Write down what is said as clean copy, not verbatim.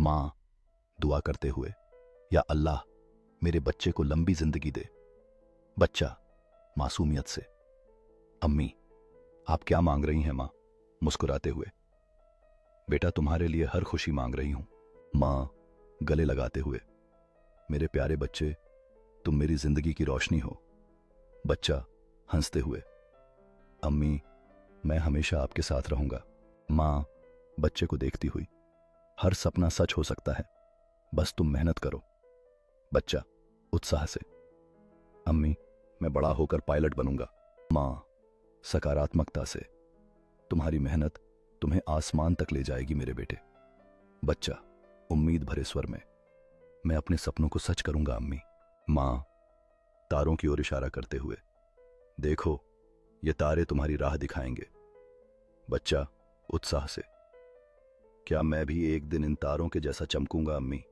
माँ दुआ करते हुए, या अल्लाह मेरे बच्चे को लंबी जिंदगी दे। बच्चा मासूमियत से, अम्मी आप क्या मांग रही हैं माँ? मुस्कुराते हुए, बेटा तुम्हारे लिए हर खुशी मांग रही हूं। माँ गले लगाते हुए, मेरे प्यारे बच्चे तुम मेरी जिंदगी की रोशनी हो। बच्चा हंसते हुए, अम्मी मैं हमेशा आपके साथ रहूंगा। माँ बच्चे को देखती हुई, हर सपना सच हो सकता है, बस तुम मेहनत करो। बच्चा उत्साह से, अम्मी मैं बड़ा होकर पायलट बनूंगा। माँ सकारात्मकता से, तुम्हारी मेहनत तुम्हें आसमान तक ले जाएगी मेरे बेटे। बच्चा उम्मीद भरे स्वर में, मैं अपने सपनों को सच करूंगा अम्मी। माँ तारों की ओर इशारा करते हुए, देखो ये तारे तुम्हारी राह दिखाएंगे। बच्चा उत्साह से, क्या मैं भी एक दिन इन तारों के जैसा चमकूंगा अम्मी?